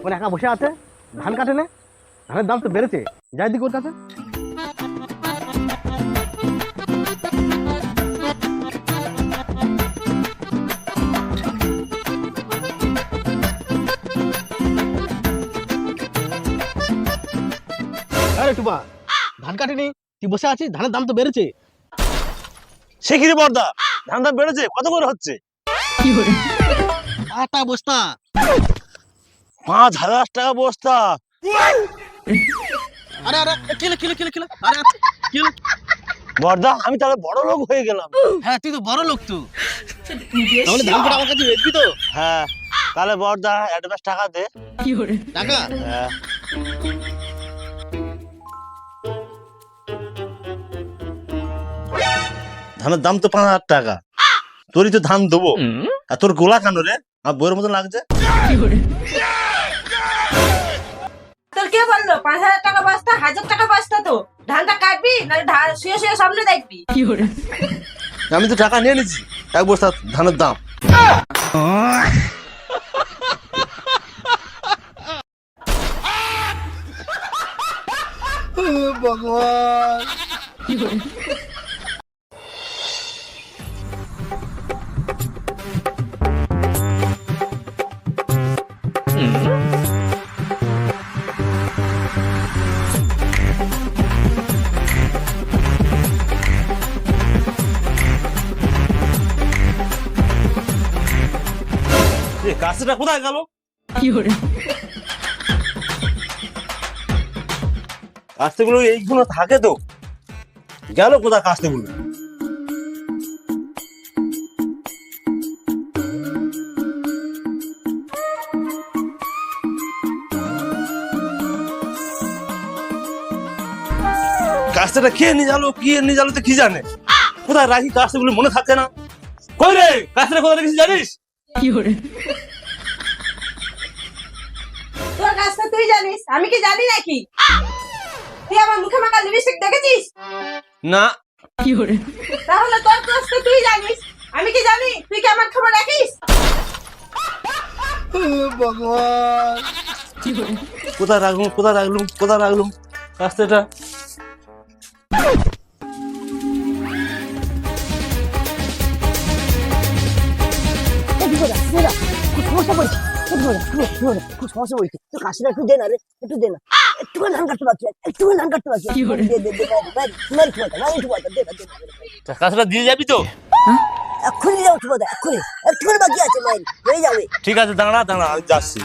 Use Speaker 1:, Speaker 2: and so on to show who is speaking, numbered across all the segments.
Speaker 1: ওখানে একা বসে আছে, ধান কাটে না, ধানের দাম তো বেড়েছে, যাই দিক ওর কাছে। আরে টুপা, ধান কাটেনি, তুই বসে আছিস, ধানের দাম তো বেড়েছে।
Speaker 2: সে কি রে বর্দা, ধান দাম বেড়েছে? কত করে হচ্ছে?
Speaker 1: 8 টাকা বস্তা।
Speaker 2: 5,000 টাকা বস্তা?
Speaker 1: আরে আরে কিলো কিলো কিলো কিলো, আরে কিলো।
Speaker 2: বর্দা, আমি তাহলে বড় লোক হয়ে গেলাম।
Speaker 1: হ্যাঁ, তুই তো বড় লোক তো। তাহলে ধান কাটা আমার কাছে বেচবি তো?
Speaker 2: হ্যাঁ, তাহলে বর্দা অ্যাডভান্স টাকা দে।
Speaker 1: টাকা?
Speaker 2: হ্যাঁ। ধানের দাম তো 5,000 টাকা, তোরই তো ধান দেবো, আর তোর গোলা কেন রে? আমার বইয়ের মতো লাগছে।
Speaker 3: তোর কে বললো 5,000 টাকা বস্তা? 1,000 টাকা বস্তা তো। ধানটা কাটবি না ধান শুয়ে শুয়ে সামনে দেখবি?
Speaker 2: আমি তো টাকা নিয়ে নিচ্ছি, এক বস্তা ধানের দাম।
Speaker 1: ভগবান।
Speaker 2: কাজটা কোথায় গেল? কাস্তেগুলো এইগুলো থাকে তো, গেল কোথায় কাস্তেগুলো? কাস্তেটা কে নিয়ে গেল, কি নিয়ে গেল তো কি জানে? কোথায় রাখি কাস্তেগুলো মনে থাকে না। কই রে, কাস্তেটা কোথায় রেখেছিস জানিস?
Speaker 3: তোর কাজটা তুই জানিস, আমি কি জানি নাকি? তুই আমার মুখে মাখা লিপস্টিক দেখেছিস?
Speaker 2: না।
Speaker 3: তাহলে তোর কাজটা তুই জানিস, আমি কি জানি? তুই কি আমার খবর রাখিস?
Speaker 1: ভগবান।
Speaker 2: কোথায় রাখলুম, কোথায় রাখলুম, কোথায় রাখলুম কাস্তেটা?
Speaker 4: খুব সমস্যা বলছি, তুই কাশিটা একটু দে না রে, একটু দে না, একটু ধান কাটতে পারছি, একটু ধান কাটতে পারছি।
Speaker 2: কাস্তেটা দিয়ে যাবি তো?
Speaker 4: এক্ষুনি যাও ঠুকো, এক্ষুনি একটুখানি বাকি আছে, মাইল হয়ে যাবে।
Speaker 2: ঠিক আছে, দাঁড়া দাঁড়া, আমি যাচ্ছি।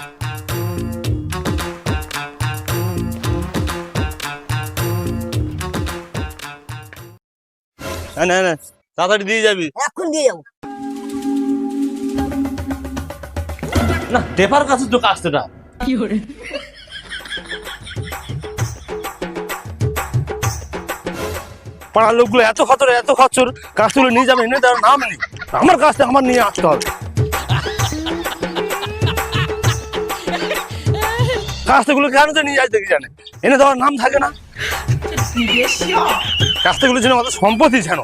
Speaker 2: হ্যাঁ না না, তাড়াতাড়ি দিয়ে যাবি।
Speaker 4: এখন দিয়ে যাবো।
Speaker 2: না, টেপার কাছে তো কাস্তেটা। পাড়ার লোকগুলো এত খতর, এত খচ্চর, কাস্তেগুলো নিয়ে যাবে, এনে তার নাম নেই। আমার কাস্তে আমার নিয়ে আসতে হবে। কাস্তেগুলো কেন যে নিয়ে যায় দেখি জানে, এনে দেওয়ার নাম থাকে না। কাস্তেগুলো যেন আমাদের সম্পত্তি যেন।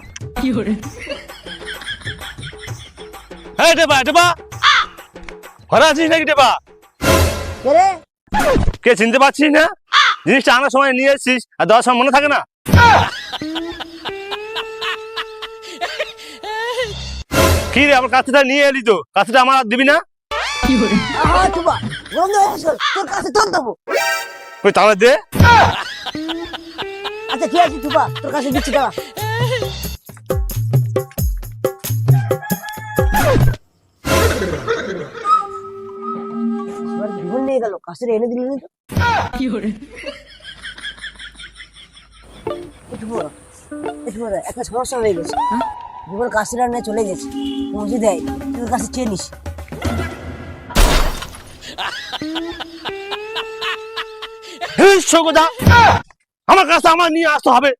Speaker 2: হ্যাঁ টেপা, টেপা ঘরে আছিস নাকি? টেপা
Speaker 4: কে রে?
Speaker 2: কে চিনতে পারছিস না? জিনিসটা আনার সময় নিয়ে এসছিস আর দেওয়ার সময় মনে থাকে না। কি রে, আমার কাছেটা নিয়ে এলি তো, কাছেটা আমার আর দিবি না?
Speaker 4: আহা ঠুবা, বন্ধ হয়ে গেছে, তোর কাছে তোর দেবো।
Speaker 2: ওই তাহলে দে।
Speaker 4: আচ্ছা ঠিক আছে ঠুবা, তোর কাছে দিচ্ছি, দাঁড়া। জীবন নিয়ে গেল, কাছে এনে দিলি না তো? একটা সমস্যা হয়ে গেছে, জীবন কাশিরা নিয়ে চলে গেছে, পৌঁছে দেয়, তোর কাছে চেয়ে নিস।
Speaker 2: আমার কাছে আমার নিয়ে আসতে হবে।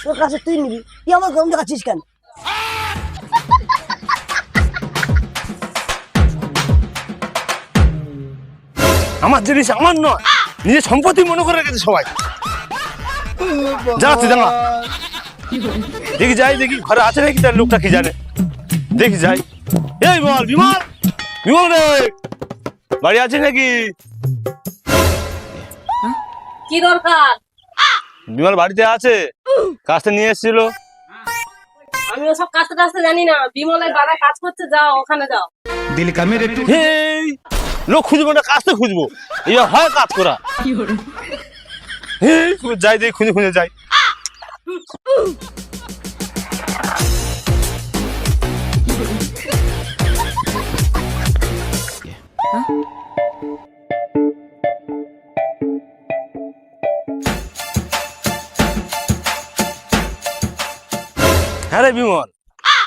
Speaker 4: তোর কাছে তুই নিবি, তুই আমার গরম দেখাচ্ছিস কেন?
Speaker 2: আমার জিনিস আমার নয়, নিজের সম্পত্তি মনে করে রেখেছে সবাই। যাচ্ছি, জানা দেখি যাই, দেখি ঘরে আছে নাকি, তার লোকটা কি জানে, দেখি যাই। এই বল বিমল, বিমল রে, বাড়ি আছে নাকি?
Speaker 3: কি দরকার?
Speaker 2: বিমল বাড়িতে আছে, কাজটা নিয়ে এসেছিল।
Speaker 3: আমি ওসব কাজটা টাজটা জানি না। বিমলের দাদা কাজ করছে, যাও ওখানে যাও।
Speaker 2: হেই, লোক খুঁজবো না, কাজটা খুঁজবো, এই হয় কাজ করা। হেই, যাই দেখি, খুঁজে খুঁজে যাই। হ্যাঁ রে বিমল,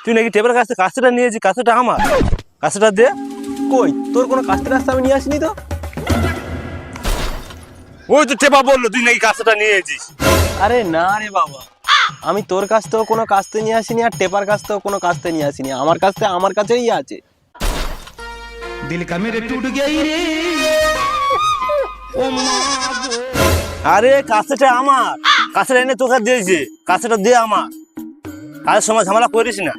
Speaker 2: তুই নাকি টেপের কাছে কাজটা নিয়েছি, কাজটা আমার, কাজটা দে।
Speaker 1: কই তোর কোনো কাস্তে রাস্তা আমি নিয়ে আসিনি তো।
Speaker 2: ওই তো টেপা বললো তুই নাকি কাজটা নিয়েছিস।
Speaker 1: আরে না রে বাবা, আমি তোর কাছ থেকেও কোনো কাস্তে নিয়ে আসিনি, আর টেপার কাছ থেকেও কোনো কাস্তে নিয়ে আসিনি। আমার কাছতে আমার কাছেই আছে।
Speaker 2: আরে কাজটা আমার, কাজটা এনে তোকে দিয়েছে, কাজটা দে আমার। কাজের সময় ঝামেলা করিস না।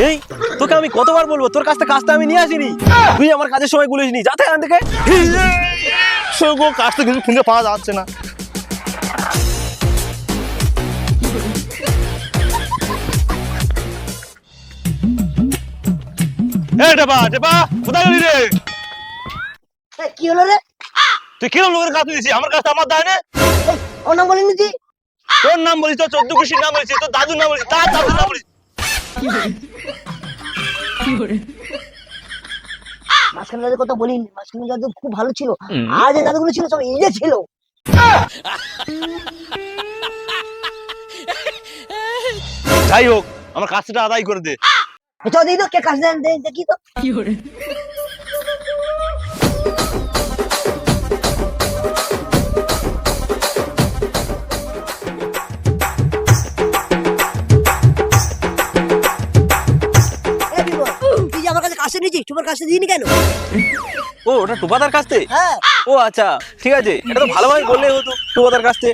Speaker 1: এই তোকে আমি কতবার বলবো, তোর কাছতে কাজটা আমি নিয়ে আসিনি, তুই আমার কাজের সময় বলিসনি। যাতে এখান থেকে।
Speaker 2: কাজটা কিছু খুঁজে পাওয়া যাচ্ছে না। কোথায় গেলি রে?
Speaker 4: কি হলো রে?
Speaker 2: তুই কিরম লোকের কাজ দিয়েছিস? আমার কাজটা আমার দায় না।
Speaker 4: ওর নাম বলিনি তুই?
Speaker 2: তোর নাম বলিস, তোর 14 কৃষির নাম বলিস, তোর দাদুর নাম বলিস, তার দাদুর নাম বলিস।
Speaker 4: মাঝখানে দাদু কথা বলিনি, মাঝখানে দাদু খুব ভালো ছিল। আর যে দাদুগুলো ছিল সব ইয়ে ছিল।
Speaker 2: যাই হোক, আমার কাজটা আদায় করে দে।
Speaker 4: চল দিই তো, কে কাজ দেন দেখি তো। এ বিমল, তুই যে আমার কাছে কাজটা নিয়েছিস, তোমার কাজটা দিইনি কেন?
Speaker 1: ও ওটা টুপাদার কাছতে?
Speaker 4: হ্যাঁ।
Speaker 1: ও আচ্ছা, ঠিক আছে, এটা তো ভালোভাবে বললেই হতো, টুপাদার কাছতে।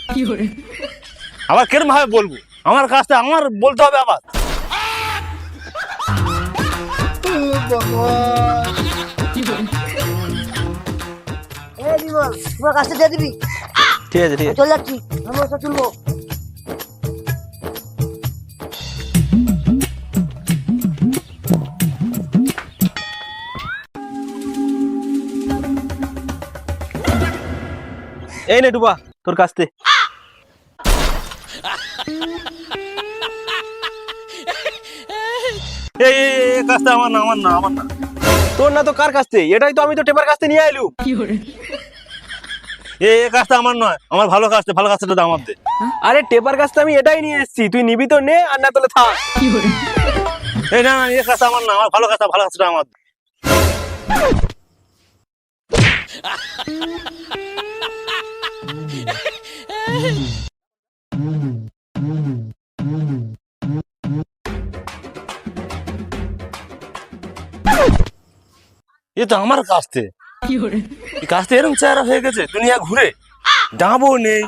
Speaker 2: আবার কিরম ভাবে বলবো? আমার কাজটা আমার বলতে হবে আবার।
Speaker 4: এ বিমল, তোমার কাজটা দিয়ে দিবি।
Speaker 1: ঠিক আছে ঠিক আছে।
Speaker 4: চল যাচ্ছি, আমি ওসব তুলবো।
Speaker 1: এই নে টুপা, তোর কাছতে।
Speaker 2: এই কাজটা আমার না, আমার না, আমার না।
Speaker 1: তোর না তো কার কাছতে? এটাই তো আমি তো টেপার কাছতে নিয়ে এলু।
Speaker 2: এই কাজটা আমার নয়, আমার ভালো কাজটা, ভালো কাজটা দাম আমার দে।
Speaker 1: আরে টেপার কাছতে আমি এটাই নিয়ে এসেছি, তুই নিবি তো নে, আর না তোলে থাক।
Speaker 2: এই না না, এই কাজটা আমার না, আমার ভালো কাজটা, ভালো কাজটা আমার দে। এ তো আমার কাছতে, এই কাজটা এরকম চেহারা হয়ে গেছে, দুনিয়া ঘুরে ডাবো নেই।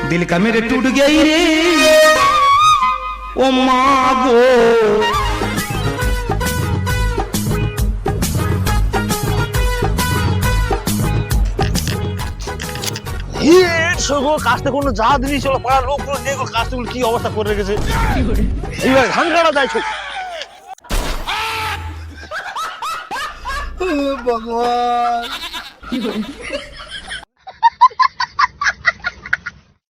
Speaker 5: दिल का मेरे टूट गई रे ओ माँ गो।
Speaker 2: কাজটা কোনো যা জিনিস হলো, পাড়ার লোকগুলো নিয়ে কাজগুলো কি অবস্থা করে রেখেছে। এইভাবে ধান কাটা যায়।
Speaker 5: भगवान